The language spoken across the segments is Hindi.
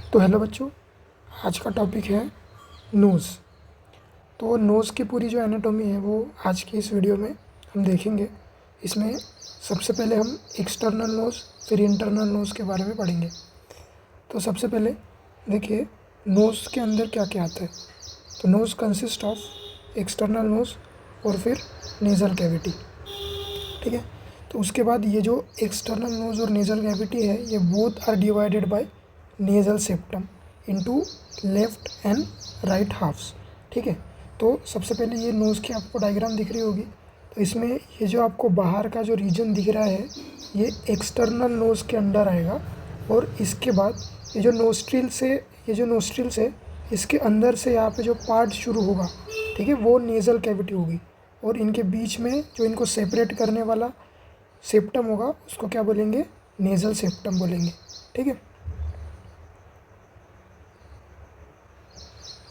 तो हेलो बच्चों, आज का टॉपिक है नोज़। तो नोज़ की पूरी जो एनाटॉमी है वो आज की इस वीडियो में हम देखेंगे। इसमें सबसे पहले हम एक्सटर्नल नोज़ फिर इंटरनल नोज़ के बारे में पढ़ेंगे। तो सबसे पहले देखिए नोज़ के अंदर क्या क्या आता है। तो nose consist of external nose और फिर नेज़ल कैविटी, ठीक है। तो उसके बाद ये जो एक्सटर्नल नोज़ और नेज़ल कैविटी है ये both are divided by nasal septum into left and right halves, ठीक है। तो सबसे पहले ये नोज़ की आपको डायग्राम दिख रही होगी। तो इसमें ये जो आपको बाहर का जो रीजन दिख रहा है ये एक्सटर्नल नोज़ के अंडर आएगा, और इसके बाद ये जो नोस्ट्रिल्स है इसके अंदर से यहाँ पे जो पार्ट शुरू होगा, ठीक है, वो नेज़ल कैविटी होगी। और इनके बीच में जो इनको सेपरेट करने वाला सेप्टम होगा उसको क्या बोलेंगे, नेज़ल सेप्टम बोलेंगे, ठीक है।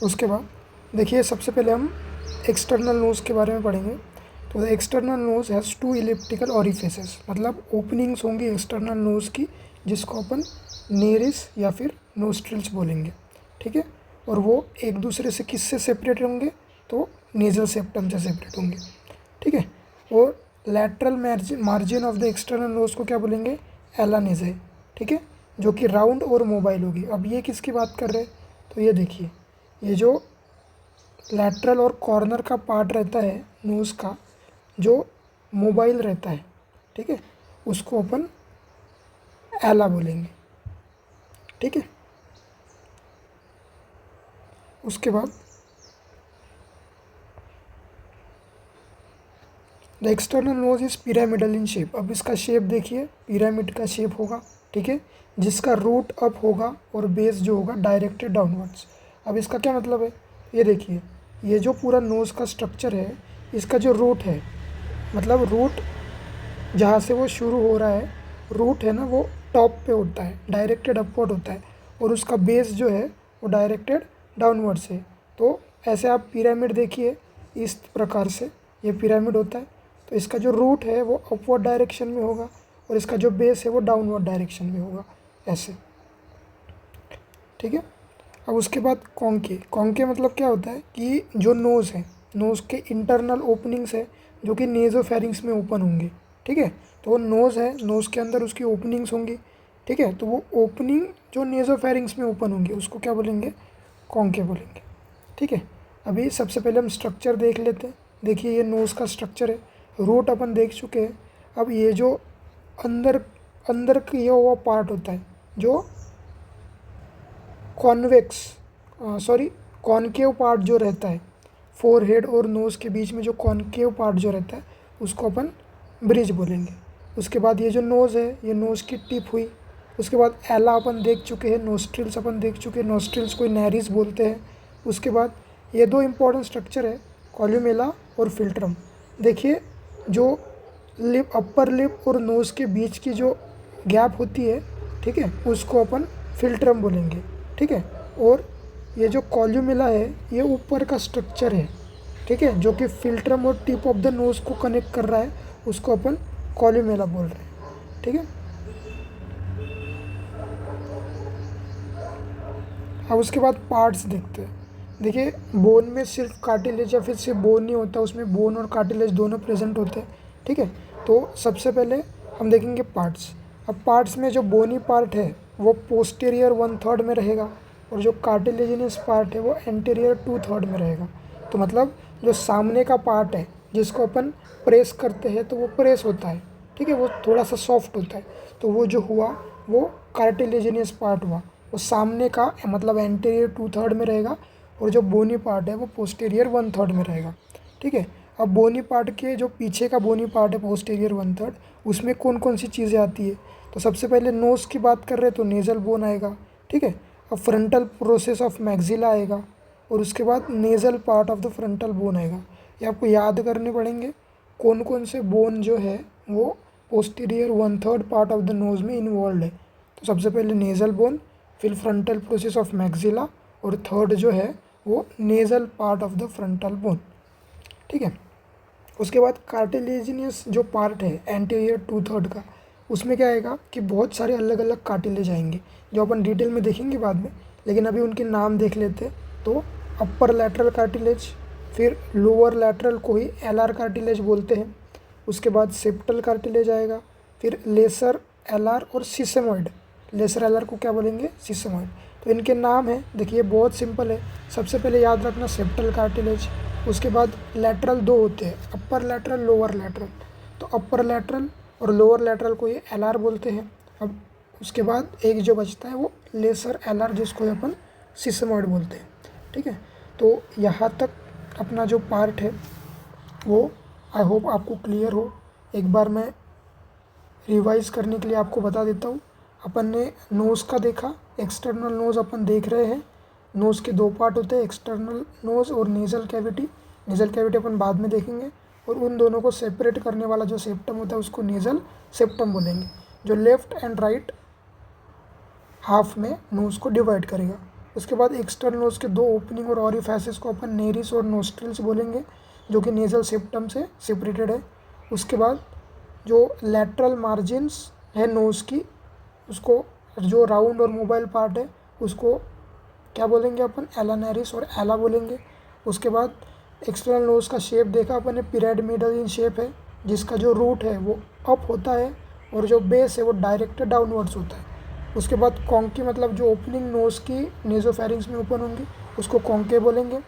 उसके बाद देखिए सबसे पहले हम एक्सटर्नल नोज़ के बारे में पढ़ेंगे। तो external nose has two elliptical orifices, मतलब ओपनिंग्स होंगी एक्सटर्नल नोज़ की, जिसको अपन नेरिस या फिर नोस्ट्रिल्स बोलेंगे, ठीक है। और वो एक दूसरे से किससे सेपरेट होंगे, तो नेज़ल सेप्टम से सेपरेट होंगे, ठीक है। और lateral margin of the external nose को क्या बोलेंगे, एला नेज़ाई, ठीक है, जो कि राउंड और मोबाइल होगी। अब ये किसकी बात कर रहे हैं, तो ये देखिए ये जो लैटरल और कॉर्नर का पार्ट रहता है नोज़ का, जो मोबाइल रहता है, ठीक है, उसको अपन एला बोलेंगे, ठीक है। उसके बाद the external knows is pyramidal in shape. अब इसका शेप देखिए पिरामिड का शेप होगा, ठीक है, जिसका रूट अप होगा और बेस जो होगा डायरेक्टेड डाउनवर्ड्स। अब इसका क्या मतलब है, ये देखिए ये जो पूरा नोज़ का स्ट्रक्चर है इसका जो रूट है, मतलब रूट जहाँ से वो शुरू हो रहा है, रूट है ना वो टॉप पे होता है, डायरेक्टेड अपवर्ड होता है, और उसका बेस जो है वो डायरेक्टेड डाउनवर्ड से। तो ऐसे आप पिरामिड देखिए, इस प्रकार से ये पिरामिड होता है। तो इसका जो रूट है वो अपवर्ड डायरेक्शन में होगा और इसका जो बेस है वो डाउनवर्ड डायरेक्शन में होगा, ऐसे, ठीक है। अब उसके बाद कॉन्के मतलब क्या होता है कि जो नोज़ है, नोज़ के इंटरनल ओपनिंग्स है जो कि नेज़ोफेरिंग्स में ओपन होंगे, ठीक है। तो वो नोज़ है, नोज़ के अंदर उसकी ओपनिंग्स होंगी, ठीक है। तो वो ओपनिंग जो नेज़ोफेरिंग्स में ओपन होंगी उसको क्या बोलेंगे, कॉन्के बोलेंगे, ठीक है। अभी सबसे पहले हम स्ट्रक्चर देख लेते हैं। देखिए ये नोज़ का स्ट्रक्चर है, रूट अपन देख चुके हैं। अब ये जो अंदर अंदर किया हुआ पार्ट होता है जो कॉनकेव पार्ट जो रहता है, फोरहेड और नोज़ के बीच में जो कॉनकेव पार्ट जो रहता है उसको अपन ब्रिज बोलेंगे। उसके बाद ये जो नोज़ है ये नोज़ की टिप हुई। उसके बाद एला अपन देख चुके हैं, नोस्ट्रिल्स अपन देख चुके हैं, नोस्ट्रिल्स को नैरिस बोलते हैं। उसके बाद ये दो इम्पॉर्टेंट स्ट्रक्चर है, कॉल्यूमेला और फिल्ट्रम। देखिए जो लिप, अपर लिप और नोज़ के बीच की जो गैप होती है, ठीक है, उसको अपन फिल्ट्रम बोलेंगे, ठीक है। और ये जो कॉल्यूमेला है ये ऊपर का स्ट्रक्चर है, ठीक है, जो कि फिल्ट्रम और टिप ऑफ द नोज़ को कनेक्ट कर रहा है, उसको अपन कॉल्यूमेला बोल रहे हैं, ठीक है। अब उसके बाद पार्ट्स देखते हैं। देखिए बोन में सिर्फ कार्टिलेज या फिर सिर्फ बोन नहीं होता, उसमें बोन और कार्टिलेज दोनों प्रेजेंट होते हैं, ठीक है। तो सबसे पहले हम देखेंगे पार्ट्स। अब पार्ट्स में जो बोनी पार्ट है वो पोस्टीरियर 1/3 में रहेगा, और जो कार्टिलेजिनस पार्ट है वो एंटीरियर 2/3 में रहेगा। तो मतलब जो सामने का पार्ट है जिसको अपन प्रेस करते हैं तो वो प्रेस होता है, ठीक है, वो थोड़ा सा सॉफ्ट होता है। तो वो जो हुआ वो कार्टिलेजिनियस पार्ट हुआ, वो सामने का मतलब एंटीरियर 2/3 में रहेगा, और जो बोनी पार्ट है वो पोस्टीरियर 1/3 में रहेगा, ठीक है। अब बोनी पार्ट के जो पीछे का बोनी पार्ट है पोस्टीरियर 1/3, उसमें कौन कौन सी चीज़ें आती है। तो सबसे पहले नोज़ की बात कर रहे हैं तो नेज़ल बोन आएगा, ठीक है। अब फ्रंटल प्रोसेस ऑफ मैक्सिला आएगा, और उसके बाद nasal part of the frontal bone आएगा। ये आपको याद करने पड़ेंगे कौन कौन से बोन जो है वो posterior 1/3 part of the nose में इन्वॉल्व है। तो सबसे पहले नेज़ल बोन, फिर फ्रंटल प्रोसेस ऑफ मैक्सिला, और थर्ड जो है वो nasal part of the frontal bone, ठीक है। उसके बाद कार्टिलेजिनियस जो पार्ट है एंटीरियर 2/3 का, उसमें क्या आएगा कि बहुत सारे अलग अलग कार्टिलेज आएंगे जो अपन डिटेल में देखेंगे बाद में। लेकिन अभी उनके नाम देख लेते। तो अपर लैटरल कार्टिलेज, फिर लोअर लैटरल को ही एलआर कार्टिलेज बोलते हैं। उसके बाद सेप्टल कार्टिलेज आएगा, फिर लेसर एलआर और सिसेमॉइड। लेसर एलआर को क्या बोलेंगे? सिसेमॉइड। तो इनके नाम है, देखिए बहुत सिंपल है। सबसे पहले याद रखना सेप्टल कार्टिलेज। उसके बाद लैटरल दो होते हैं, अपर लैटरल, लोअर लैटरल। तो अपर लैटरल और लोअर लैटरल को ये एलआर बोलते हैं। अब उसके बाद एक जो बचता है वो लेसर एलआर, जिसको अपन सिसेमॉइड बोलते हैं। ठीक है, तो यहाँ तक अपना जो पार्ट है वो आई होप आपको क्लियर हो। एक बार मैं रिवाइज करने के लिए आपको बता देता हूँ। अपन ने नोज़ का देखा, एक्सटर्नल नोज़ अपन देख रहे हैं। नोज़ के दो पार्ट होते हैं, एक्सटर्नल नोज़ और नेज़ल कैविटी। नेज़ल कैविटी अपन बाद में देखेंगे। और उन दोनों को सेपरेट करने वाला जो सेप्टम होता है उसको नेज़ल सेप्टम बोलेंगे, जो लेफ़्ट एंड राइट हाफ में नोज़ को डिवाइड करेगा। उसके बाद एक्सटर्नल नोज़ के दो ओपनिंग और ऑरिफिसेस को अपन नेरिस और नोस्ट्रिल्स बोलेंगे, जो कि नेज़ल सेप्टम से सेपरेटेड है। उसके बाद जो लैटरल मार्जिन्स है नोज़ की, उसको जो राउंड और मोबाइल पार्ट है उसको क्या बोलेंगे अपन? एलानेरिस और एला बोलेंगे। उसके बाद एक्सटर्नल नोज़ का शेप देखा अपन ने, पिरामिडल इन शेप है, जिसका जो रूट है वो अप होता है और जो बेस है वो डायरेक्टेड डाउनवर्ड्स होता है। उसके बाद कॉन्की, मतलब जो ओपनिंग नोज़ की नेज़ोफेरिंग्स में ओपन होंगी उसको कॉन्के बोलेंगे।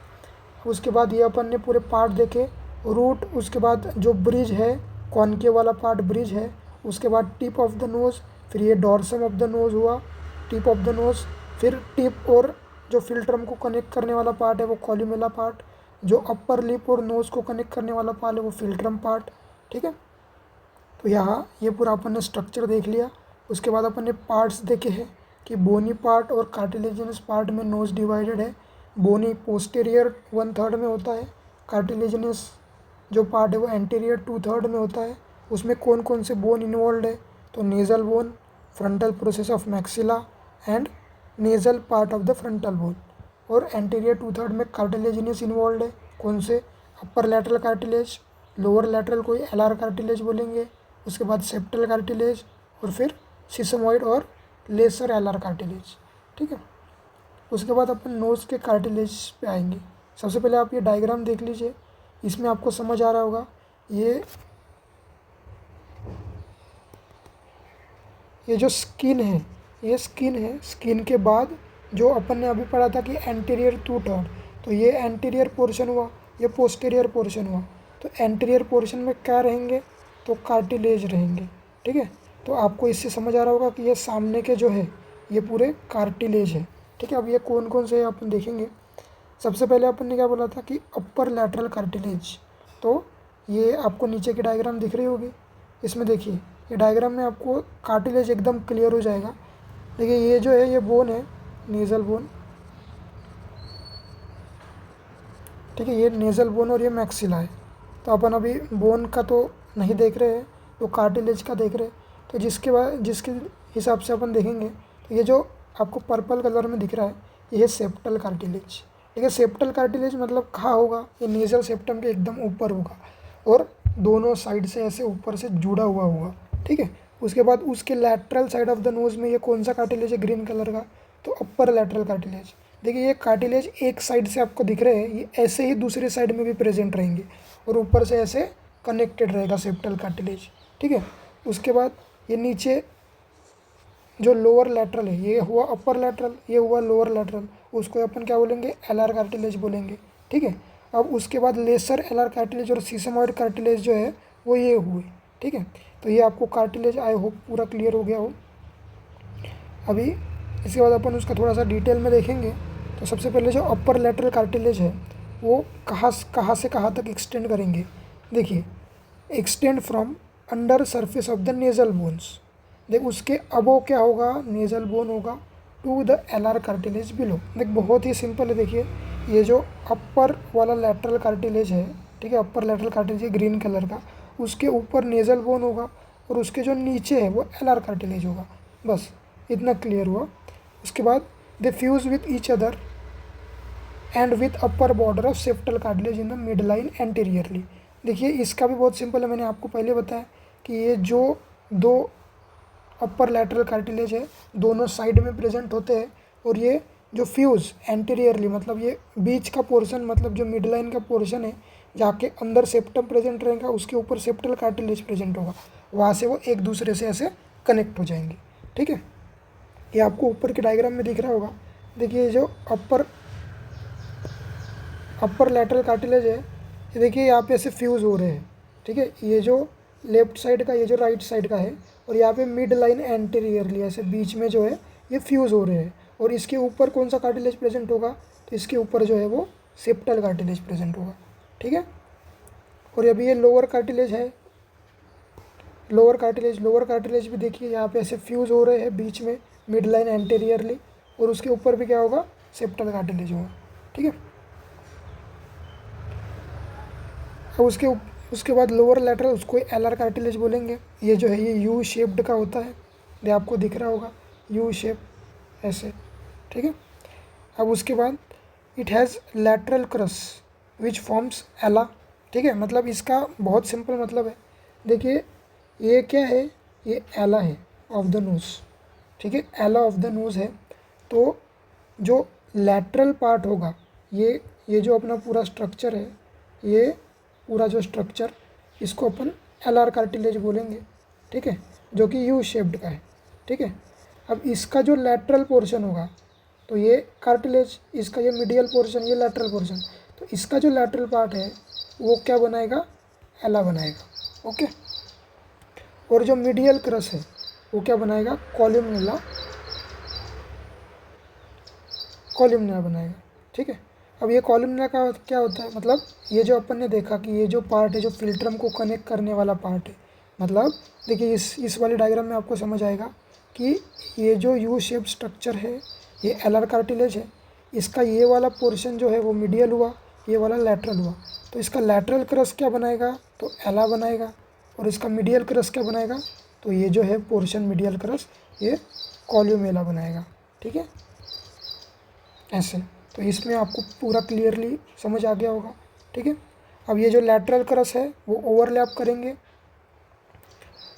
उसके बाद ये अपन ने पूरे पार्ट देखे, रूट, उसके बाद जो ब्रिज है, कॉन्के वाला पार्ट ब्रिज है। उसके बाद टिप ऑफ द नोज़, फिर ये डॉर्सम ऑफ द नोज़ हुआ, टिप ऑफ द नोज़। फिर टिप और जो फिल्ट्रम को कनेक्ट करने वाला पार्ट है वो कॉल्यूमेला पार्ट। जो अपर लिप और नोज़ को कनेक्ट करने वाला पार्ट है वो फिल्ट्रम पार्ट। ठीक है, तो यहाँ ये पूरा अपन ने स्ट्रक्चर देख लिया। उसके बाद अपन ने पार्ट्स देखे हैं कि बोनी पार्ट और कार्टिलेजिनस पार्ट में नोज़ डिवाइडेड है। बोनी पोस्टीरियर 1/3 में होता है, कार्टिलेजिनस जो पार्ट है वो एंटीरियर 2/3 में होता है। उसमें कौन कौन से बोन इन्वॉल्व है? तो nasal bone, frontal process of maxilla and nasal part of the frontal bone. और एंटीरियर 2/3 में कार्टिलेजिनस इन्वॉल्व है, कौन से? अपर लैटरल कार्टिलेज, लोअर लैटरल को एलआर कार्टिलेज बोलेंगे। उसके बाद सेप्टल कार्टिलेज और फिर सिसमॉइड और लेसर एलआर कार्टिलेज। ठीक है, उसके बाद अपन नोज़ के कार्टिलेज पे आएंगे। सबसे पहले आप ये डायग्राम देख लीजिए, इसमें आपको समझ आ रहा होगा। ये जो स्किन है, ये स्किन है। स्किन के बाद जो अपन ने अभी पढ़ा था कि एंटीरियर 2/3, तो ये एंटीरियर पोर्शन हुआ, ये पोस्टीरियर पोर्शन हुआ। तो एंटीरियर पोर्शन में क्या रहेंगे? तो कार्टिलेज रहेंगे। ठीक है, तो आपको इससे समझ आ रहा होगा कि ये सामने के जो है ये पूरे कार्टिलेज है। ठीक है, अब ये कौन कौन से अपन देखेंगे। सबसे पहले अपन ने क्या बोला था कि अपर लैटरल कार्टिलेज। तो ये आपको नीचे की डायग्राम दिख रही होगी, इसमें देखिए, ये डायग्राम में आपको कार्टिलेज एकदम क्लियर हो जाएगा। देखिए ये जो है ये बोन है, नेज़ल बोन। ठीक है, ये नेज़ल बोन और ये मैक्सिला है। तो अपन अभी बोन का तो नहीं देख रहे हैं, तो कार्टिलेज का देख रहे हैं। तो जिसके हिसाब से अपन देखेंगे, तो ये जो आपको पर्पल कलर में दिख रहा है ये है सेप्टल कार्टिलेज। ठीक है, सेप्टल कार्टिलेज मतलब कहाँ होगा? ये नेज़ल सेप्टम के एकदम ऊपर होगा और दोनों साइड से ऐसे ऊपर से जुड़ा हुआ होगा। ठीक है, उसके बाद उसके lateral side of the nose में ये कौन सा कार्टिलेज है? ग्रीन कलर का, तो अपर लैटरल कार्टिलेज। देखिए ये कार्टिलेज एक साइड से आपको दिख रहे हैं, ये ऐसे ही दूसरे साइड में भी प्रेजेंट रहेंगे और ऊपर से ऐसे कनेक्टेड रहेगा सेप्टल कार्टिलेज। ठीक है, उसके बाद ये नीचे जो लोअर लैटरल है, ये हुआ अपर लैटरल, ये हुआ लोअर लैटरल, उसको अपन क्या बोलेंगे? एलआर कार्टिलेज बोलेंगे। ठीक है, अब उसके बाद लेसर एलआर कार्टिलेज और सिसेमॉइड कार्टिलेज जो है वो ये हुए। ठीक है, तो ये आपको कार्टिलेज आई होप पूरा क्लियर हो गया हो। अभी इसके बाद अपन उसका थोड़ा सा डिटेल में देखेंगे। तो सबसे पहले जो अपर लैटरल कार्टिलेज है वो कहाँ से कहाँ तक एक्सटेंड करेंगे? देखिए, extend from under surface of the nasal bones. देख उसके अबो क्या होगा? नेज़ल बोन होगा, to the LR cartilage below. देख बहुत ही सिंपल है। देखिए ये जो अपर वाला लैटरल कार्टिलेज है, ठीक है, अपर लैटरल कार्टिलेज है ग्रीन कलर का, उसके ऊपर नेज़ल बोन होगा और उसके जो नीचे है वो एलआर कार्टिलेज होगा। बस इतना क्लियर हुआ। उसके बाद they fuse with each other and with upper border of septal cartilage in the midline anteriorly. देखिए इसका भी बहुत सिंपल है, मैंने आपको पहले बताया कि ये जो दो अपर लैटरल कार्टिलेज है दोनों साइड में प्रेजेंट होते हैं और ये जो फ्यूज़ एंटीरियरली, मतलब ये बीच का पोर्शन, मतलब जो मिड लाइन का पोर्शन है, जाके अंदर सेप्टम प्रेजेंट रहेगा, उसके ऊपर सेप्टल कार्टिलेज प्रेजेंट होगा, वहाँ से वो एक दूसरे से ऐसे कनेक्ट हो जाएंगे। ठीक है, ये आपको ऊपर के डायग्राम में दिख रहा होगा। देखिए जो अपर लैटरल कार्टिलेज है, ये देखिए यहाँ पे ऐसे फ्यूज़ हो रहे हैं। ठीक है, ये जो लेफ्ट साइड का, ये जो राइट साइड का है, और यहाँ पे मिड लाइन एंटीरियरली ऐसे बीच में जो है ये फ्यूज़ हो रहे हैं। और इसके ऊपर कौन सा कार्टिलेज प्रेजेंट होगा, तो इसके ऊपर जो है वो सेप्टल कार्टिलेज प्रेजेंट होगा। ठीक है, और अभी ये लोअर कार्टिलेज है, लोअर कार्टिलेज भी देखिए यहाँ पे ऐसे फ्यूज़ हो रहे हैं बीच में, मिड लाइन एंटीरियरली, और उसके ऊपर भी क्या होगा, सेप्टल कार्टिलेज होगा। ठीक है, अब उसके बाद लोअर लैटरल, उसको एलआर कार्टिलेज बोलेंगे। ये जो है ये यू शेप्ड का होता है, ये आपको दिख रहा होगा यू शेप ऐसे। ठीक है, अब उसके बाद it has lateral cross which forms एला। ठीक है, मतलब इसका बहुत सिंपल मतलब है, देखिए ये क्या है, ये एला है ऑफ द नोज। ठीक है, एला ऑफ द नोज है, तो जो लैटरल पार्ट होगा, ये जो अपना पूरा स्ट्रक्चर है, ये पूरा जो स्ट्रक्चर, इसको अपन एलआर कार्टिलेज बोलेंगे। ठीक है, जो कि यू शेप्ड का है। ठीक है, अब इसका जो लैटरल पोर्शन होगा, तो ये कार्टिलेज, इसका ये मीडियल पोर्शन, ये लैटरल पोर्शन, तो इसका जो लैटरल पार्ट है वो क्या बनाएगा, एला बनाएगा। ओके, और जो मीडियल क्रस है वो क्या बनाएगा, कॉलमनुला बनाएगा। ठीक है, अब ये कॉलमनुला का क्या होता है, मतलब ये जो अपन ने देखा कि ये जो पार्ट है, जो फिल्ट्रम को कनेक्ट करने वाला पार्ट है, मतलब देखिए इस वाले डायग्राम में आपको समझ आएगा कि ये जो यू शेप स्ट्रक्चर है, ये एलआर कार्टिलेज है, इसका ये वाला पोर्शन जो है वो मीडियल हुआ, ये वाला लैटरल हुआ, तो इसका लैटरल क्रस क्या बनाएगा, तो एला बनाएगा, और इसका मीडियल क्रस क्या बनाएगा, तो ये जो है पोर्शन मीडियल क्रस, ये कॉल्यूमेला बनाएगा। ठीक है, ऐसे, तो इसमें आपको पूरा क्लियरली समझ आ गया होगा। ठीक है, अब ये जो लैटरल क्रस है वो ओवरलैप करेंगे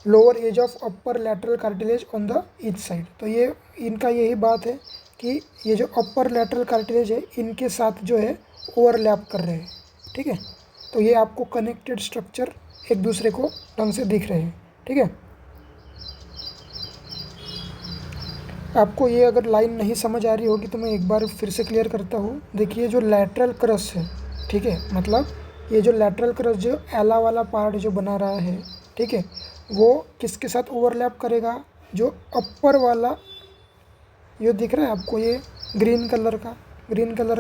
lower edge of upper lateral cartilage on the each side. तो ये इनका यही बात है कि ये जो अपर लैटरल कार्टिलेज है, इनके साथ जो है ओवरलैप कर रहे हैं। ठीक है, तो ये आपको कनेक्टेड स्ट्रक्चर एक दूसरे को ढंग से दिख रहे हैं। ठीक है, आपको ये अगर लाइन नहीं समझ आ रही होगी तो मैं एक बार फिर से क्लियर करता हूँ। देखिए जो लैटरल क्रस है, ठीक है, मतलब ये जो लैटरल क्रस जो एला वाला पार्ट जो बना रहा है, ठीक है, वो किसके साथ ओवरलैप करेगा, जो अपर वाला, ये दिख रहा है आपको, ये ग्रीन कलर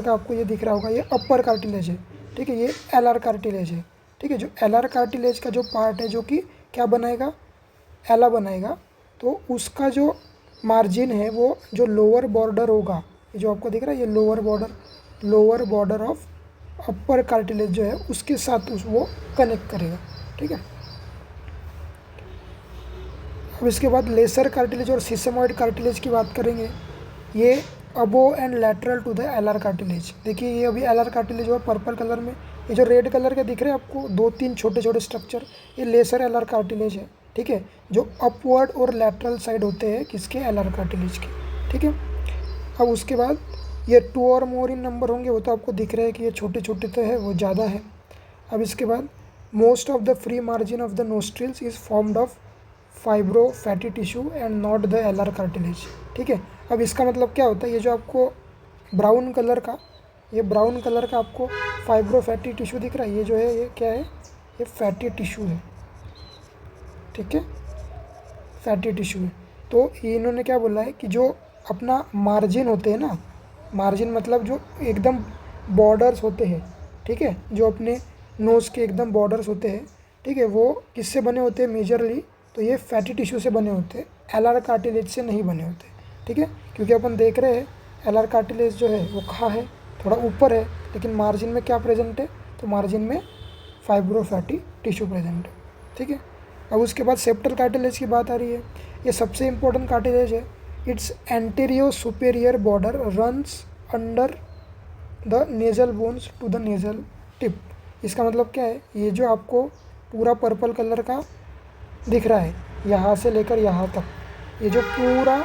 का आपको ये दिख रहा होगा, ये अपर कार्टिलेज है। ठीक है, ये एलआर कार्टिलेज है। ठीक है, जो एलआर कार्टिलेज का जो पार्ट है, जो कि क्या बनाएगा, एला बनाएगा, तो उसका जो मार्जिन है, वो जो लोअर बॉर्डर होगा, ये जो आपको दिख रहा है, ये lower border of upper cartilage जो है उसके साथ वो कनेक्ट करेगा। ठीक है, अब इसके बाद लेसर कार्टिलेज और सिसमॉइड कार्टिलेज की बात करेंगे। ये above and lateral to the LR cartilage. देखिए ये अभी एलआर कार्टिलेज हुआ पर्पल कलर में, ये जो रेड कलर के दिख रहे हैं आपको 2-3 छोटे छोटे स्ट्रक्चर, ये लेसर एलआर कार्टिलेज है। ठीक है, जो अपवर्ड और लैटरल साइड होते हैं किसके, एलआर कार्टिलेज के। ठीक है, अब उसके बाद ये 2 और मोर इन नंबर होंगे, वो तो आपको दिख रहा है कि ये छोटे छोटे तो है, वो ज़्यादा है। अब इसके बाद most of the free margin of the nostrils is formed of fibro fatty tissue and not the LR cartilage. ठीक है, अब इसका मतलब क्या होता है, ये जो आपको ब्राउन कलर का आपको फाइब्रो फैटी टिश्यू दिख रहा है, ये जो है ये क्या है, ये फैटी टिश्यू है। ठीक है, फैटी टिश्यू है। तो इन्होंने क्या बोला है कि जो अपना मार्जिन होते हैं ना, मार्जिन मतलब जो एकदम बॉर्डर्स होते हैं, ठीक है, जो अपने नोज़ के एकदम बॉर्डर्स होते हैं, ठीक है, वो किससे बने होते हैं मेजरली, तो ये फैटी टिश्यू से बने होते हैं, एलआर कार्टिलेज से नहीं बने होते। ठीक है, क्योंकि अपन देख रहे हैं एलआर कार्टिलेज जो है वो कहाँ है, थोड़ा ऊपर है, लेकिन मार्जिन में क्या प्रेजेंट है, तो मार्जिन में फाइब्रो फैटी टिश्यू प्रेजेंट है। ठीक है, अब उसके बाद सेप्टल कार्टिलेज की बात आ रही है। ये सबसे इम्पोर्टेंट कार्टिलेज है। Its anterosuperior border runs under the nasal bones to the nasal tip. इसका मतलब क्या है, ये जो आपको पूरा पर्पल कलर का दिख रहा है, यहाँ से लेकर यहाँ तक, ये जो पूरा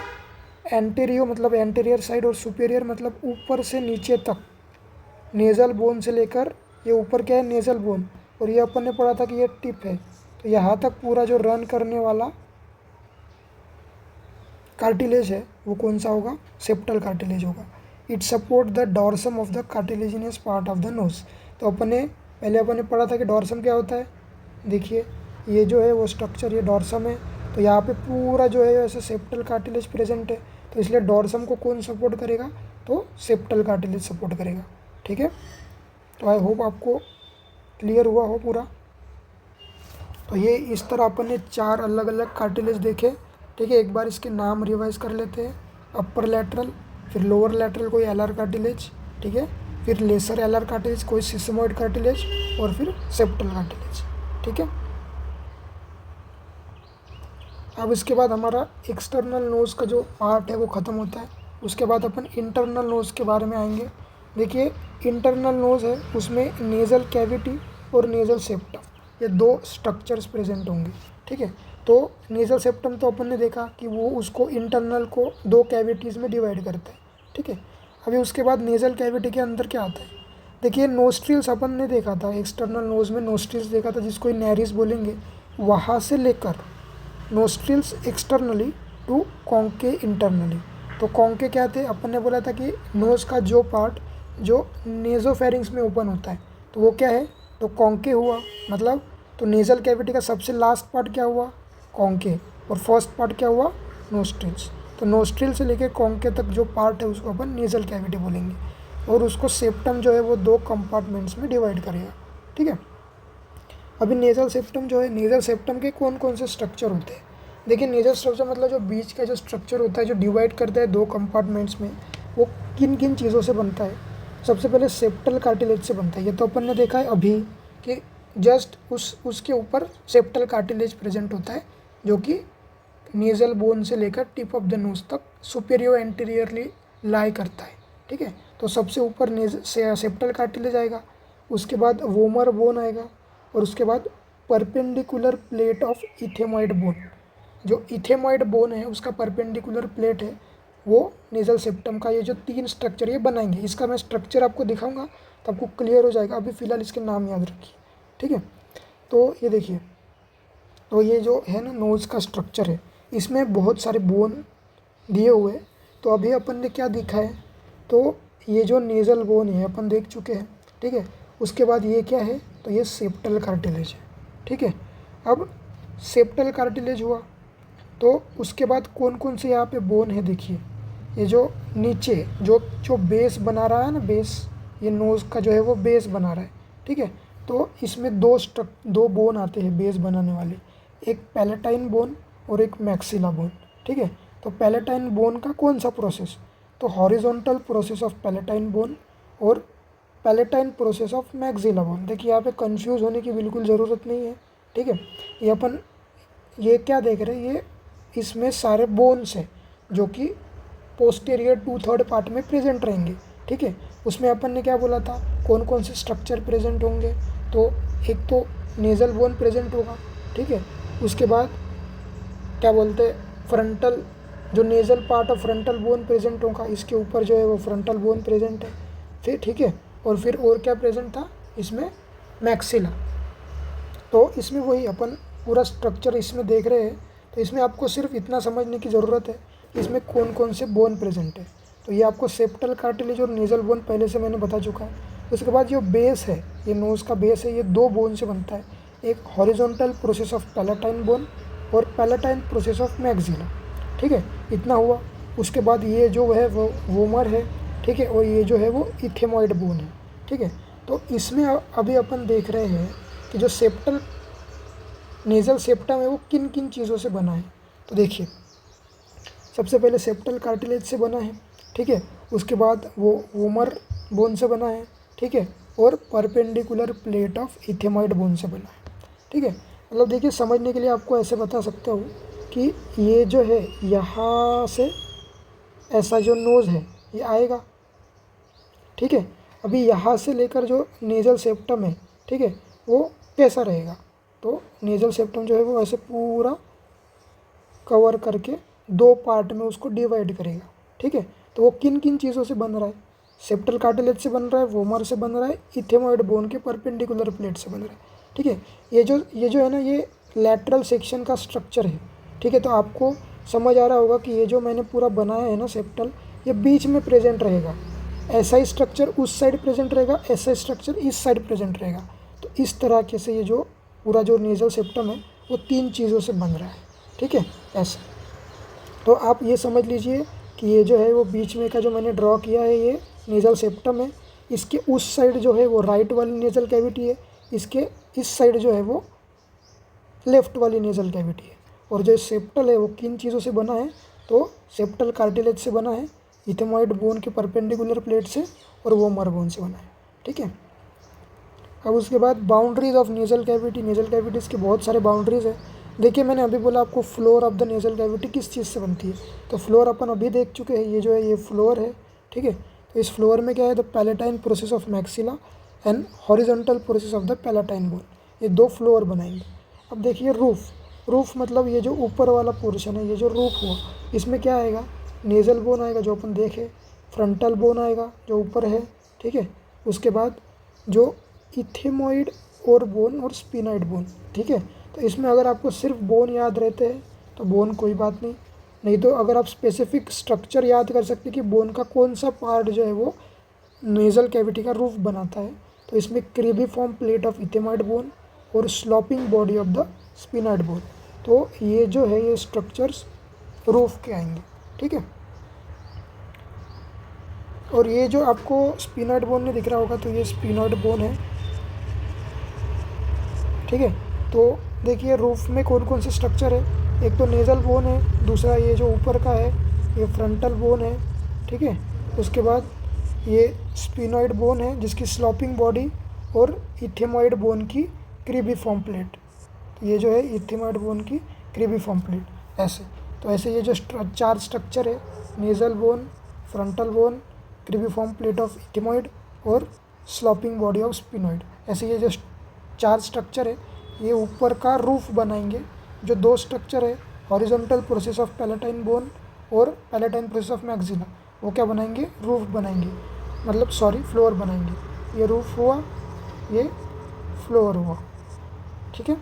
एंटेरियो मतलब एंटेरियर साइड और सुपेरियर मतलब ऊपर से नीचे तक, नेज़ल बोन से लेकर ये ऊपर क्या है नेज़ल बोन, और ये अपन ने पढ़ा था कि ये टिप है, तो यहाँ तक पूरा जो रन करने वाला कार्टिलेज है वो कौन सा होगा, सेप्टल कार्टिलेज होगा। It support the dorsum of the cartilaginous part of the knows. तो पहले अपन ने पढ़ा था कि डॉर्सम क्या होता है, देखिए ये जो है वो स्ट्रक्चर ये डॉर्सम है, तो यहाँ पे पूरा जो है ऐसे सेप्टल कार्टिलेज प्रेजेंट है, तो इसलिए डॉर्सम को कौन सपोर्ट करेगा, तो सेप्टल कार्टिलेज सपोर्ट करेगा। ठीक है, तो आई होप आपको क्लियर हुआ हो पूरा। तो ये इस तरह अपन ने 4 अलग अलग कार्टिलेज देखे। ठीक है, एक बार इसके नाम रिवाइज कर लेते हैं। अपर लैटरल, फिर लोअर लैटरल कोई एलर कार्टिलेज, ठीक है, फिर लेसर एलर कार्टिलेज कोई सिस्मोइड कार्टिलेज, और फिर सेप्टल कार्टिलेज। ठीक है, अब इसके बाद हमारा एक्सटर्नल नोज का जो पार्ट है वो ख़त्म होता है। उसके बाद अपन इंटरनल नोज के बारे में आएंगे। देखिए इंटरनल नोज है उसमें नेज़ल कैविटी और नेज़ल सेप्टम ये 2 स्ट्रक्चर्स प्रेजेंट होंगे। ठीक है, तो नेज़ल सेप्टम तो अपन ने देखा कि वो उसको इंटरनल को 2 कैविटीज़ में डिवाइड करता है। ठीक है, अभी उसके बाद नेज़ल कैविटी के अंदर क्या आता है, देखिए नोस्ट्रिल्स अपन ने देखा था, एक्सटर्नल नोज में नोस्ट्रिल्स देखा था जिसको नैरिस बोलेंगे, वहाँ से लेकर नोस्ट्रिल्स एक्सटर्नली टू कॉन्के इंटरनली। तो कॉन्के क्या थे, अपन ने बोला था कि नोज़ का जो पार्ट जो नेज़ोफेरिंग्स में ओपन होता है तो वो क्या है, तो कॉन्के हुआ, मतलब तो नेज़ल कैविटी का सबसे लास्ट पार्ट क्या हुआ, कॉन्के, और फर्स्ट पार्ट क्या हुआ, नोस्ट्रिल्स। तो नोस्ट्रिल से लेकर कॉन्के तक जो पार्ट है उसको अपन नेज़ल कैविटी बोलेंगे, और उसको सेप्टम जो है वो 2 कंपार्टमेंट्स में डिवाइड करेगा। ठीक है, अभी नेज़ल सेप्टम जो है, नेज़ल सेप्टम के कौन कौन से स्ट्रक्चर होते हैं, देखिए नेज़ल स्ट्रक्चर मतलब जो बीच का जो स्ट्रक्चर होता है जो डिवाइड करता है 2 कंपार्टमेंट्स में, वो किन किन चीज़ों से बनता है, सबसे पहले सेप्टल कार्टिलेज से बनता है। ये तो अपन ने देखा है अभी कि जस्ट उसके ऊपर सेप्टल कार्टिलेज प्रेजेंट होता है जो कि नेज़ल बोन से लेकर टिप ऑफ द नोज तक सुपेरियर एंटीरियरली लाई करता है। ठीक है, तो सबसे ऊपर सेप्टल कार्टिलेज आएगा, उसके बाद वोमर बोन आएगा, और उसके बाद परपेंडिकुलर प्लेट ऑफ इथेमॉइड बोन। जो इथेमॉइड बोन है उसका परपेंडिकुलर प्लेट है वो नेज़ल सेप्टम का ये जो 3 स्ट्रक्चर ये बनाएंगे। इसका मैं स्ट्रक्चर आपको दिखाऊंगा तो आपको क्लियर हो जाएगा, अभी फ़िलहाल इसके नाम याद रखिए। ठीक है, तो ये देखिए, तो ये जो है ना नोज़ का स्ट्रक्चर है, इसमें बहुत सारे बोन दिए हुए हैं। तो अभी अपन ने क्या देखा है, तो ये जो नेज़ल बोन है अपन देख चुके हैं। ठीक है, उसके बाद ये क्या है, तो ये सेप्टल कार्टिलेज है। ठीक है, अब सेप्टल कार्टिलेज हुआ तो उसके बाद कौन कौन से यहाँ पे बोन है, देखिए ये जो नीचे जो जो बेस बना रहा है ना, बेस, ये नोज़ का जो है वो बेस बना रहा है। ठीक है, तो इसमें 2 बोन आते हैं बेस बनाने वाले, एक पैलेटाइन बोन और एक मैक्सिला बोन। ठीक है, तो पैलेटाइन बोन का कौन सा प्रोसेस, तो horizontal process of palatine bone और palatine process of maxilla bone. देखिए यहाँ पे कंफ्यूज होने की बिल्कुल ज़रूरत नहीं है। ठीक है, ये अपन ये क्या देख रहे हैं, ये इसमें सारे बोन्स हैं जो कि पोस्टीरियर 2/3 पार्ट में प्रेजेंट रहेंगे। ठीक है, उसमें अपन ने क्या बोला था, कौन कौन से स्ट्रक्चर प्रेजेंट होंगे, तो एक तो नेज़ल बोन प्रेजेंट होगा। ठीक है, उसके बाद क्या बोलते हैं फ्रंटल, जो nasal part of frontal bone present होगा, इसके ऊपर जो है वो फ्रंटल बोन प्रेजेंट है। फिर ठीक है, और फिर और क्या प्रेजेंट था इसमें, मैक्सिला। तो इसमें वही अपन पूरा स्ट्रक्चर इसमें देख रहे हैं। तो इसमें आपको सिर्फ इतना समझने की ज़रूरत है कि इसमें कौन कौन से बोन प्रेजेंट है। तो ये आपको सेप्टल कार्टिलेज और नेज़ल बोन पहले से मैंने बता चुका है। उसके बाद जो बेस है, ये नोज़ का बेस है, ये 2 बोन से बनता है, एक horizontal process of palatine bone और पैलेटाइन प्रोसेस ऑफ मैक्सिला। ठीक है, इतना हुआ। उसके बाद ये जो है वो वोमर है। ठीक है, और ये जो है वो इथेमॉइड बोन है। ठीक है, तो इसमें अभी अपन देख रहे हैं कि जो सेप्टल नेज़ल सेप्टम है वो किन किन चीज़ों से बना है। तो देखिए सबसे पहले सेप्टल कार्टिलेज से बना है। ठीक है, उसके बाद वो वोमर बोन से बना है। ठीक है, और परपेंडिकुलर प्लेट ऑफ इथेमॉइड बोन से बना है। ठीक है, मतलब देखिए समझने के लिए आपको ऐसे बता सकता हूँ कि ये जो है यहाँ से ऐसा जो नोज़ है ये आएगा। ठीक है, अभी यहाँ से लेकर जो नेज़ल सेप्टम है, ठीक है, वो कैसा रहेगा, तो नेज़ल सेप्टम जो है वो ऐसे पूरा कवर करके दो पार्ट में उसको डिवाइड करेगा, ठीक है। तो वो किन किन चीज़ों से बन रहा है, सेप्टल कार्टिलेज से बन रहा है, वोमर से बन रहा है, इथेमॉइड बोन के परपेंडिकुलर प्लेट से बन रहा है, ठीक है। ये जो है ना, ये लैटरल सेक्शन का स्ट्रक्चर है, ठीक है। तो आपको समझ आ रहा होगा कि ये जो मैंने पूरा बनाया है ना सेप्टल, ये बीच में प्रेजेंट रहेगा। ऐसा ही स्ट्रक्चर उस साइड प्रेजेंट रहेगा, ऐसा स्ट्रक्चर इस साइड प्रेजेंट रहेगा। तो इस तरह से ये जो पूरा जो नेज़ल सेप्टम है वो तीन चीज़ों से बन रहा है, ठीक है, ऐसा। तो आप ये समझ लीजिए कि ये जो है वो बीच में का जो मैंने ड्रॉ किया है ये नेज़ल सेप्टम है। इसके उस साइड जो है वो राइट वाली नेज़ल कैविटी है, इसके इस साइड जो है वो लेफ़्ट वाली नेज़ल कैविटी है। और जो सेप्टल है वो किन चीज़ों से बना है, तो सेप्टल कार्टिलेज से बना है, इथेमॉइड बोन के परपेंडिकुलर प्लेट से और वोमर बोन से बना है, ठीक है। अब उसके बाद boundaries of nasal cavity, nasal cavities की बहुत सारे बाउंड्रीज है। देखिए मैंने अभी बोला आपको floor of the nasal cavity किस चीज़ से बनती है, तो फ्लोर अपन अभी देख चुके हैं, ये जो है ये फ्लोर है, ठीक है। तो इस फ्लोर में क्या है, the palatine process of maxilla and horizontal process of the palatine bone, ये दो फ्लोर बनाएंगे। अब देखिए रूफ मतलब ये जो ऊपर वाला पोर्शन है, ये जो रूफ हुआ, इसमें क्या आएगा, नेज़ल बोन आएगा जो अपन देखे, फ्रंटल बोन आएगा जो ऊपर है, ठीक है। उसके बाद जो इथेमॉइड और बोन और स्पिनॉइड बोन, ठीक है। तो इसमें अगर आपको सिर्फ बोन याद रहते हैं तो बोन कोई बात नहीं, नहीं तो अगर आप स्पेसिफिक स्ट्रक्चर याद कर सकते हैं कि बोन का कौन सा पार्ट जो है वो नेज़ल कैविटी का रूफ बनाता है, तो इसमें क्रीबिफॉर्म प्लेट ऑफ इथेमॉइड बोन और sloping body of the sphenoid bone. तो ये जो है ये स्ट्रक्चर्स रूफ के आएंगे, ठीक है। और ये जो आपको स्पिनॉइड बोन में दिख रहा होगा, तो ये स्पिनॉइड बोन है, ठीक है। तो देखिए रूफ में कौन कौन से स्ट्रक्चर है, एक तो नेज़ल बोन है, दूसरा ये जो ऊपर का है ये फ्रंटल बोन है, ठीक है। उसके बाद ये स्पिनॉइड बोन है जिसकी स्लॉपिंग बॉडी और इथेमॉइड बोन की क्रीबिफॉर्म प्लेट, तो ये जो है इथेमॉइड बोन की क्रीबिफॉर्म प्लेट, ऐसे। तो ऐसे ये जो चार स्ट्रक्चर है, nasal bone, frontal bone, cribriform plate of ethmoid और स्लॉपिंग बॉडी ऑफ स्पिनॉइड, ऐसे ये जो चार स्ट्रक्चर है ये ऊपर का रूफ बनाएंगे। जो दो स्ट्रक्चर है, horizontal process of palatine bone और पैलेटाइन प्रोसेस ऑफ मैक्सिला, वो क्या बनाएंगे, रूफ बनाएंगे, मतलब सॉरी फ्लोर बनाएंगे। ये रूफ हुआ, ये फ्लोर हुआ, ठीक है।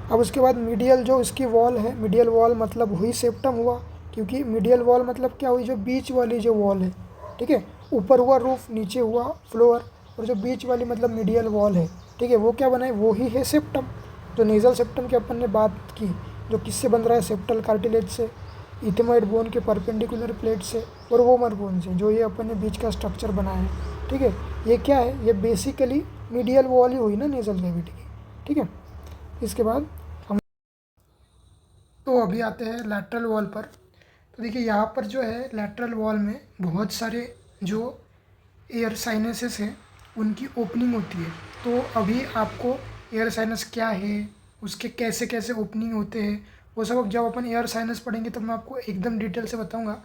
अब उसके बाद मीडियल जो इसकी वॉल है, मीडियल वॉल मतलब हुई सेप्टम हुआ, क्योंकि मीडियल वॉल मतलब क्या हुई, जो बीच वाली जो वॉल है, ठीक है। ऊपर हुआ रूफ, नीचे हुआ फ्लोर, और जो बीच वाली मतलब मीडियल वॉल है, ठीक है, वो क्या बनाए, वो ही है सेप्टम। जो नेज़ल सेप्टम की अपन ने बात की, जो किससे बन रहा है, सेप्टल कार्टिलेज से, इथेमॉइड बोन के परपेंडिकुलर प्लेट से और वोमर बोन से, जो ये अपन ने बीच का स्ट्रक्चर बनाया है, ठीक है। ये क्या है, ये बेसिकली मीडियल वॉल ही हुई ना नेज़ल कैविटी की, ठीक है। इसके बाद हम तो अभी आते हैं लैटरल वॉल पर। तो देखिए यहाँ पर जो है लैटरल वॉल में बहुत सारे जो एयर साइनसेस हैं उनकी ओपनिंग होती है। तो अभी आपको एयर साइनस क्या है, उसके कैसे कैसे ओपनिंग होते हैं, वो सब जब अपन एयर साइनस पढ़ेंगे तो मैं आपको एकदम डिटेल से बताऊंगा।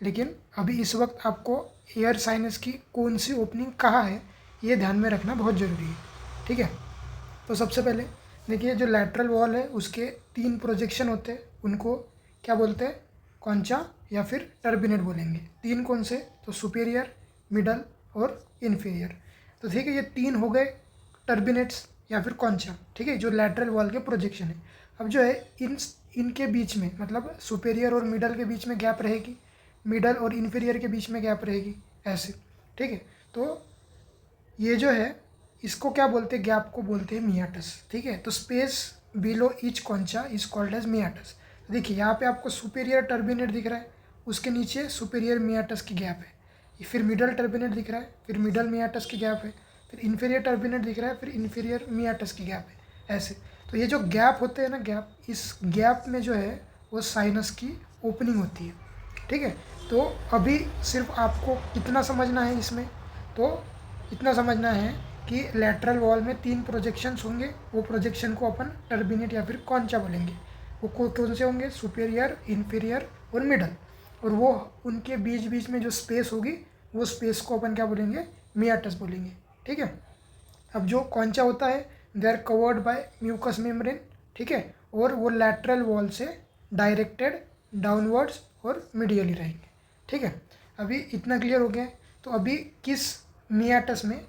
लेकिन अभी इस वक्त आपको एयर साइनस की कौन सी ओपनिंग कहाँ है ये ध्यान में रखना बहुत ज़रूरी है, ठीक है। तो सबसे पहले देखिए जो लैटरल वॉल है उसके तीन प्रोजेक्शन होते हैं, उनको क्या बोलते हैं, कॉन्चा या फिर टर्बिनेट बोलेंगे। तीन कौन से, तो सुपेरियर, मिडल और इन्फीरियर। तो ठीक है, ये तीन हो गए टर्बिनेट्स या फिर कॉन्चा, ठीक है, जो लैटरल वॉल के प्रोजेक्शन है। अब जो है इनके बीच में मतलब सुपेरियर और मिडल के बीच में गैप रहेगी, मिडल और इन्फीरियर के बीच में गैप रहेगी, ऐसे, ठीक है। तो ये जो है इसको क्या बोलते हैं, गैप को बोलते हैं मियाटस, ठीक है। तो space below each concha is called as meatus. देखिए यहाँ पे आपको सुपेरियर टर्बिनेट दिख रहा है, उसके नीचे सुपेरियर मियाटस की गैप है, फिर मिडल टर्बिनेट दिख रहा है, फिर मिडल मियाटस की गैप है, फिर इन्फीरियर टर्बिनेट दिख रहा है, फिर इन्फीरियर मियाटस की गैप है, ऐसे। तो ये जो गैप होते हैं ना, गैप, इस गैप में जो है वो साइनस की ओपनिंग होती है, ठीक है। तो अभी सिर्फ आपको कितना समझना है इसमें, तो इतना समझना है कि लैटरल वॉल में तीन प्रोजेक्शंस होंगे, वो प्रोजेक्शन को अपन टर्बिनेट या फिर कॉन्चा बोलेंगे। वो कौन से होंगे, सुपेरियर, इन्फीरियर और मिडल, और वो उनके बीच बीच में जो स्पेस होगी वो स्पेस को अपन क्या बोलेंगे, मियाटस बोलेंगे, ठीक है। अब जो कॉन्चा होता है they are covered by mucous membrane, ठीक है, और वो लैटरल वॉल से डायरेक्टेड डाउनवर्ड्स और मीडियली रहेंगे। ठीक है, अभी इतना क्लियर हो गया है। तो अभी किस मियाटस में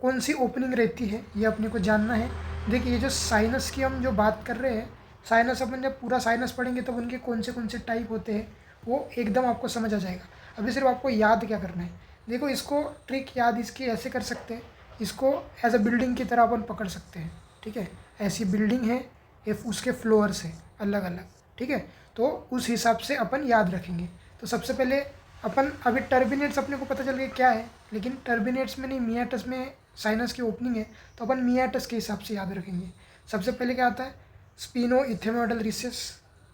कौन सी ओपनिंग रहती है ये अपने को जानना है। देखिए, ये जो साइनस की हम जो बात कर रहे हैं, साइनस अपन जब पूरा साइनस पढ़ेंगे तब उनके कौन से टाइप होते हैं वो एकदम आपको समझ आ जाएगा। अभी सिर्फ आपको याद क्या करना है। देखो, इसको ट्रिक याद इसकी ऐसे कर सकते हैं, इसको एज अ बिल्डिंग की तरह अपन पकड़ सकते हैं। ठीक है, ऐसी बिल्डिंग है, ये उसके फ्लोर्स है अलग अलग। ठीक है, तो उस हिसाब से अपन याद रखेंगे। तो सबसे पहले अपन अभी टर्बिनेट्स अपने को पता चल गया क्या है, लेकिन टर्बिनेट्स में नहीं, मियाटस में साइनस की ओपनिंग है, तो अपन मियाटस के हिसाब से याद रखेंगे। सबसे पहले क्या आता है, स्पिनो इथेमोइडल रिसेस,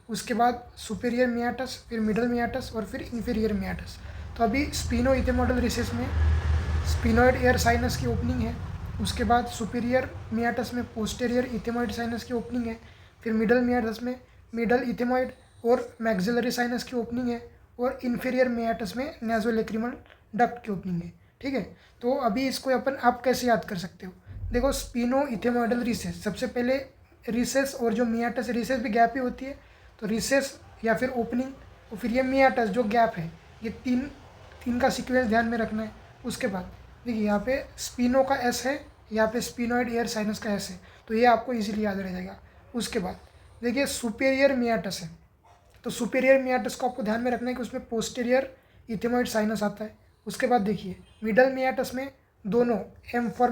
उसके बाद सुपेरियर मियाटस, फिर मिडल मियाटस और फिर इंफीरियर मियाटस। तो अभी स्पिनो इथेमोइडल रिसेस में स्पिनोइड एयर साइनस की ओपनिंग है, उसके बाद सुपेरियर मियाटस में पोस्टेरियर इथेमोइड साइनस की ओपनिंग है, फिर मिडल मियाटस में मिडल इथेमोइड और मैक्सिलरी साइनस की ओपनिंग है, और इन्फीरियर मियाटस में नेज़ोलैक्रिमल डक्ट की ओपनिंग है। ठीक है, तो अभी इसको अपन आप कैसे याद कर सकते हो। देखो, स्पिनो इथेमोइडल रिसेस, सबसे पहले रिसेस और जो मियाटस, रिसेस भी गैप ही होती है, तो रिसेस या फिर ओपनिंग, और फिर ये मियाटस जो गैप है, ये तीन का सीक्वेंस ध्यान में रखना है। उसके बाद देखिए, यहाँ पे स्पिनो का एस है, यहाँ पे स्पिनोइड एयर साइनस का एस है, तो ये आपको इजीली याद रह जाएगा। उसके बाद देखिए, सुपेरियर मियाटस है, तो सुपेरियर मियाटस को आपको ध्यान में रखना है कि उसमें पोस्टेरियर इथेमोइड साइनस आता है। उसके बाद देखिए, मिडल मियाटस में दोनों एम फॉर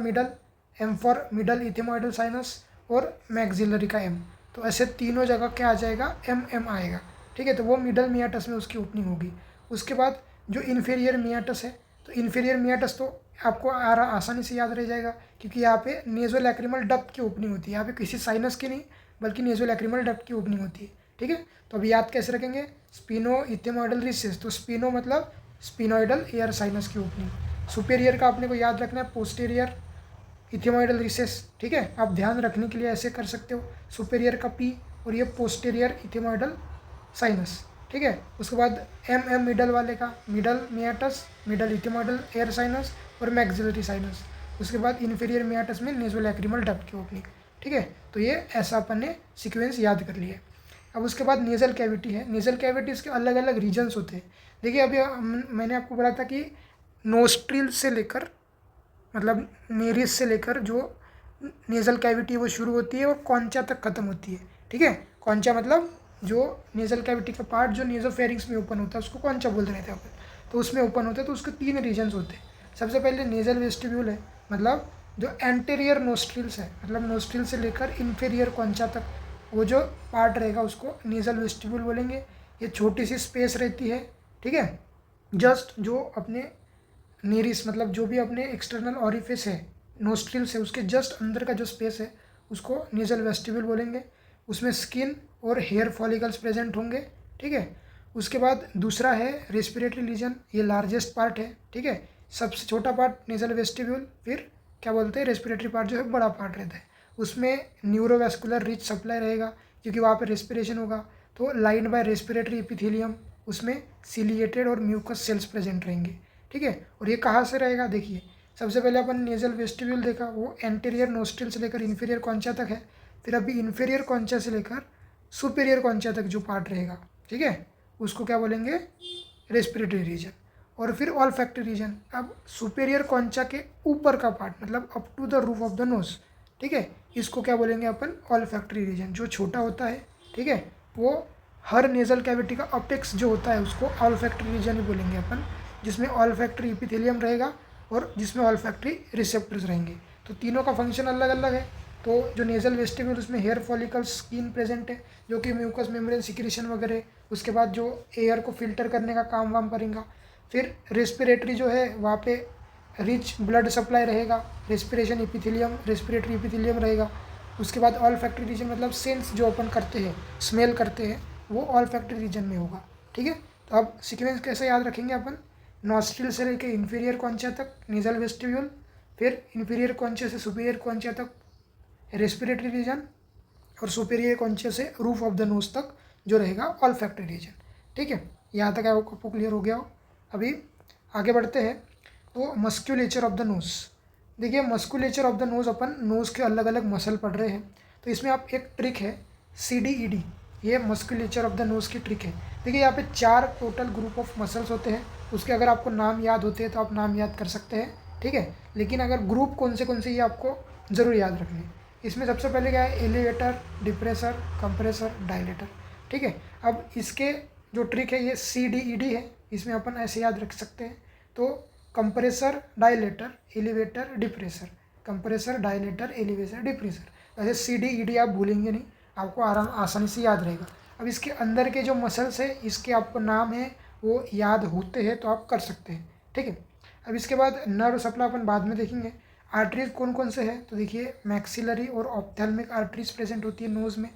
मिडल इथेमोइडल साइनस और मैक्सिलरी का एम, तो ऐसे तीनों जगह क्या आ जाएगा, एम आएगा। ठीक है, तो वो मिडल मियाटस में उसकी ओपनिंग होगी। उसके बाद जो इन्फीरियर मियाटस है, तो इन्फीरियर मियाटस तो आपको आसानी से याद रह जाएगा, क्योंकि यहाँ पे नेज़ोलैक्रिमल डक्ट की ओपनिंग होती है, यहाँ पे किसी साइनस की नहीं बल्कि नेज़ोलैक्रिमल डक्ट की ओपनिंग होती है। ठीक है, तो अभी याद कैसे रखेंगे, स्पिनो इथेमोइडल रिसेस, तो स्पिनो मतलब स्पिनोइडल एयर साइनस की ओपनिंग। सुपेरियर का अपने को याद रखना है पोस्टेरियर इथेमोइडल रिसेस। ठीक है, आप ध्यान रखने के लिए ऐसे कर सकते हो, सुपेरियर का पी और ये पोस्टेरियर इथेमोइडल साइनस। ठीक है, उसके बाद एम मिडल वाले का मिडल मियाटस, मिडल इथेमोइडल एयर साइनस और मैक्सिलरी साइनस। उसके बाद इन्फीरियर मियाटस में नेज़ोलैक्रिमल डक्ट की ओपनिंग। ठीक है, तो ये ऐसा अपन ने सीक्वेंस याद कर लिया। अब उसके बाद नेज़ल कैविटी है, नेज़ल कैविटीज़ के अलग अलग रीजन्स होते हैं। देखिए, अभी मैंने आपको बोला था कि नोस्ट्रिल से लेकर, मतलब नेरिस से लेकर जो नेज़ल कैविटी वो शुरू होती है और कॉन्चा तक ख़त्म होती है। ठीक है, कॉन्चा मतलब जो नेज़ल कैविटी का पार्ट जो नेज़ोफेरिंग्स में ओपन होता है उसको कॉन्चा बोल रहे थे अपन, तो उसमें ओपन होता है, तो उसके 3 रीजन्स होते हैं। सबसे पहले नेज़ल वेस्टिब्यूल है, मतलब जो एंटीरियर नोस्ट्रिल्स है, मतलब नोस्ट्रिल से लेकर इन्फीरियर कॉन्चा तक वो जो पार्ट रहेगा उसको नेज़ल वेस्टिब्यूल बोलेंगे। ये छोटी सी स्पेस रहती है। ठीक है, जस्ट जो अपने नेरिस मतलब जो भी अपने एक्सटर्नल ऑरिफिस है नोस्ट्रिल से उसके जस्ट अंदर का जो स्पेस है उसको नेज़ल वेस्टिब्यूल बोलेंगे। उसमें स्किन और हेयर फॉलिकल्स प्रेजेंट होंगे। ठीक है, उसके बाद दूसरा है रेस्पिरेटरी रीजन, ये लार्जेस्ट पार्ट है। ठीक है, सबसे छोटा पार्ट नेज़ल वेस्टिब्यूल, फिर क्या बोलते हैं रेस्पिरेटरी पार्ट जो है बड़ा पार्ट रहता है, उसमें न्यूरोवेस्कुलर रिच सप्लाई रहेगा क्योंकि वहाँ पे रेस्पिरेशन होगा। तो लाइंड बाय रेस्पिरेटरी एपिथेलियम, उसमें सिलिएटेड और म्यूकस सेल्स प्रेजेंट रहेंगे। ठीक है, और ये कहाँ से रहेगा, देखिए सबसे पहले अपन नेज़ल वेस्टिब्यूल देखा, वो एंटीरियर नोस्ट्रिल से लेकर इन्फीरियर कॉन्चा तक है। फिर अभी इन्फीरियर कॉन्चा से लेकर सुपेरियर कॉन्चा तक जो पार्ट रहेगा, ठीक है, उसको क्या बोलेंगे, रेस्पिरेटरी रीजन। और फिर ऑल्फैक्टरी रीजन, अब सुपेरियर कॉन्चा के ऊपर का पार्ट मतलब up to the roof of the nose, ठीक है, इसको क्या बोलेंगे अपन, ऑल्फैक्टरी रीजन। जो छोटा होता है, ठीक है, वो हर नेज़ल कैविटी का अपेक्स जो होता है उसको ऑल्फैक्टरी रीजन ही बोलेंगे अपन, जिसमें ऑल्फैक्टरी एपिथेलियम रहेगा और जिसमें ऑल्फैक्टरी रिसेप्टर्स रहेंगे। तो तीनों का फंक्शन अलग अलग है। तो जो नेज़ल वेस्टिब्यूल उसमें हेयर फॉलिकल्स स्किन प्रेजेंट है जो कि म्यूकस मेम्ब्रेन सिक्रेशन वगैरह, उसके बाद जो एयर को फिल्टर करने का काम वाम करेगा। फिर रेस्पिरेटरी जो है वहाँ पे रिच ब्लड सप्लाई रहेगा, रेस्पिरेशन एपिथेलियम, रेस्पिरेटरी एपिथेलियम रहेगा। उसके बाद ऑल्फैक्टरी रीजन मतलब सेंस जो अपन करते हैं, स्मेल करते हैं, वो ऑल्फैक्टरी रीजन में होगा। ठीक है, तो अब सीक्वेंस कैसे याद रखेंगे अपन, नॉस्ट्रिल से लेकर इन्फीरियर कॉन्चा तक नेज़ल वेस्टिब्यूल, फिर इन्फीरियर कॉन्चा से सुपीरियर कॉन्चा तक रेस्पिरेटरी रीजन, और सुपीरियर कॉन्चा से रूफ ऑफ द नोज तक जो रहेगा ऑल्फैक्टरी रीजन। ठीक है, यहाँ तक आपको क्लियर हो गया हो। अभी आगे बढ़ते हैं। तो मस्क्यूलेचर ऑफ द नोज, देखिए मस्क्यूलेचर ऑफ द नोज अपन नोज़ के अलग अलग मसल पढ़ रहे हैं, तो इसमें आप एक ट्रिक है CDED, ये मस्कुलेचर ऑफ द नोज़ की ट्रिक है। देखिए यहाँ पे 4 टोटल ग्रुप ऑफ मसल्स होते हैं, उसके अगर आपको नाम याद होते हैं तो आप नाम याद कर सकते हैं, ठीक है। लेकिन अगर ग्रुप कौन से ये आपको ज़रूर याद रखने हैं। इसमें सबसे पहले क्या है, एलिवेटर, डिप्रेसर, कंप्रेसर, डायलेटर, ठीक है। अब इसके जो ट्रिक है ये CDED है, इसमें अपन ऐसे याद रख सकते हैं। तो compressor, dilator, elevator, depressor, compressor, dilator, elevator, depressor, ऐसे CDED आप भूलेंगे नहीं, आपको आसानी से याद रहेगा। अब इसके अंदर के जो मसल्स है इसके आपको नाम है वो याद होते हैं तो आप कर सकते हैं, ठीक है। अब इसके बाद नर्व सप्लाई अपन बाद में देखेंगे। आर्टरीज कौन कौन से हैं, तो देखिए मैक्सिलरी और ऑप्थेल्मिक आर्टरीज प्रेजेंट होती है नोज़ में।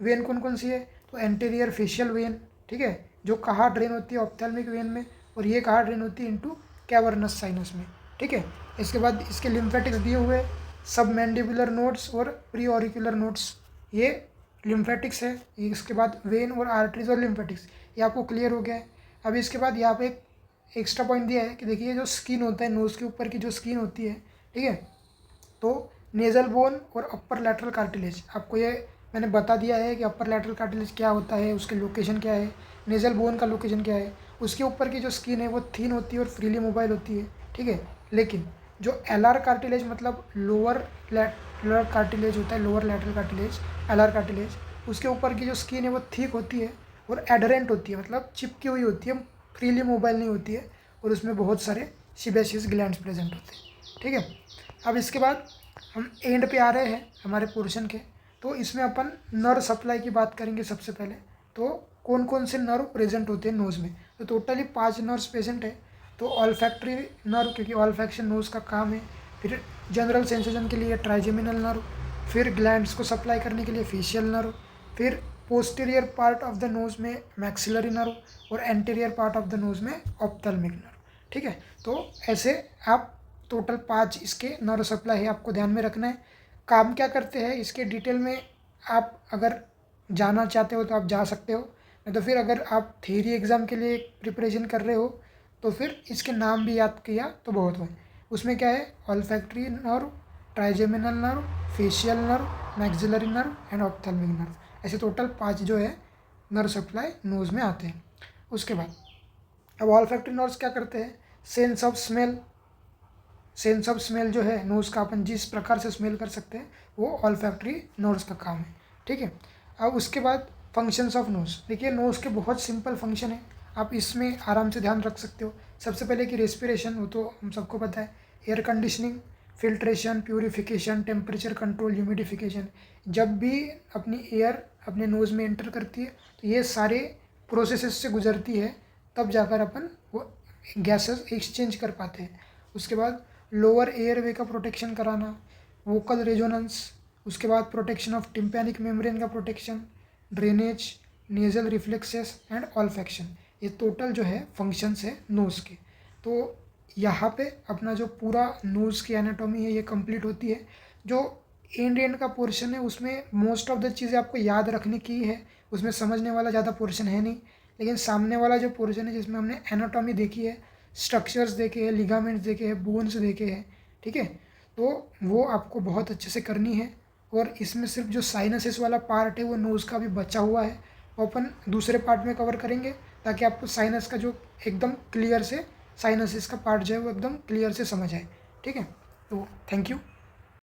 वेन कौन कौन सी है, तो एंटीरियर फेशियल वेन, ठीक है, जो कहाँ ड्रेन होती है ऑप्थेल्मिक वेन में, और ये कहाँ ड्रेन होती है इनटू कैवर्नस साइनस में, ठीक है। इसके बाद इसके लिम्फेटिक्स दिए हुए, सब मैंडिबुलर नोड्स और प्री ऑरिकुलर नोड्स, ये लिम्फेटिक्स है। इसके बाद वेन और आर्टरीज और लिम्फेटिक्स, ये आपको क्लियर हो गया है। अब इसके बाद यहाँ पे एक एक्स्ट्रा पॉइंट दिया है कि देखिए जो स्किन होता है नोज़ के ऊपर की जो स्किन होती है, ठीक है, तो नेज़ल बोन और अपर लैटरल कार्टिलेज, आपको ये मैंने बता दिया है कि अपर लैटरल कार्टिलेज क्या होता है, उसके लोकेशन क्या है, नेज़ल बोन का लोकेशन क्या है। उसके ऊपर की जो स्किन है वो थिन होती है और फ्रीली मोबाइल होती है, ठीक है। लेकिन जो LR कार्टिलेज मतलब लोअर लैटरल कार्टिलेज होता है, lower lateral cartilage, LR cartilage, उसके ऊपर की जो स्किन है वो थिक होती है और एडरेंट होती है, मतलब चिपकी हुई होती है, फ्रीली मोबाइल नहीं होती है, और उसमें बहुत सारे सिबेशियस ग्लैंड्स प्रेजेंट होते हैं, ठीक है। अब इसके बाद हम एंड पे आ रहे हैं हमारे पोर्शन के, तो इसमें अपन नर्व सप्लाई की बात करेंगे सबसे पहले। तो कौन कौन से नर्व प्रेजेंट होते हैं नोज़ में, तो टोटली 5 नर्व्स प्रेजेंट है। तो ऑल्फैक्टरी नर्व, क्योंकि ऑल्फैक्शन नोज़ का काम है, फिर जनरल सेंसेशन के लिए ट्राइजेमिनल नर्व, फिर ग्लैंड्स को सप्लाई करने के लिए फेशियल नर्व, फिर posterior part of the nose में मैक्सिलरी नर्व, और anterior part of the nose में ऑप्थेल्मिक नर्व, ठीक है। तो ऐसे आप टोटल 5 इसके नर्व सप्लाई है, आपको ध्यान में रखना है। काम क्या करते हैं इसके डिटेल में आप अगर जाना चाहते हो तो आप जा सकते हो, नहीं तो फिर अगर आप थ्योरी एग्ज़ाम के लिए प्रिपरेशन कर रहे हो तो फिर इसके नाम भी याद किया तो बहुत है। उसमें क्या है, olfactory nerve, trigeminal nerve, facial nerve, maxillary nerve and ophthalmic nerve, ऐसे टोटल 5 जो है नर्व सप्लाई नोज़ में आते हैं। उसके बाद अब ऑल्फैक्टरी नर्व्स क्या करते हैं, sense of smell, sense of smell जो है नोज़ का, अपन जिस प्रकार से स्मेल कर सकते हैं वो ऑल्फैक्टरी नर्व्स का काम है, ठीक है। अब उसके बाद फंक्शंस ऑफ नोज़, देखिए नोज़ के बहुत सिंपल फंक्शन है, आप इसमें आराम से ध्यान रख सकते हो। सबसे पहले कि रेस्पिरेशन, वो तो हम सबको पता है, air conditioning, filtration, purification, temperature control, humidification. जब भी अपनी एयर अपने नोज़ में एंटर करती है तो ये सारे प्रोसेसेस से गुजरती है, तब जाकर अपन वो गैसेस एक्सचेंज कर पाते हैं। उसके बाद लोअर एयरवे का प्रोटेक्शन कराना, वोकल रेजोनेंस, उसके बाद प्रोटेक्शन ऑफ टिम्पैनिक मेम्ब्रेन का protection, drainage, nasal reflexes and olfaction, ये टोटल जो है फंक्शंस है नोज़ के। तो यहाँ पे अपना जो पूरा नोज़ की एनाटॉमी है ये कंप्लीट होती है। जो एंड का पोर्शन है उसमें मोस्ट ऑफ द चीज़ें आपको याद रखने की है, उसमें समझने वाला ज़्यादा पोर्शन है नहीं। लेकिन सामने वाला जो पोर्शन है जिसमें हमने एनाटॉमी देखी है, स्ट्रक्चर्स देखे हैं, लिगामेंट्स देखे हैं, बोन्स देखे हैं, ठीक है, तो वो आपको बहुत अच्छे से करनी है। और इसमें सिर्फ जो साइनसिस वाला पार्ट है वो नोज़ का भी बचा हुआ है, वो अपन दूसरे पार्ट में कवर करेंगे ताकि आपको साइनस का जो एकदम क्लियर से साइनसिस का पार्ट जो है वो एकदम क्लियर से समझ आए, ठीक है। तो थैंक यू।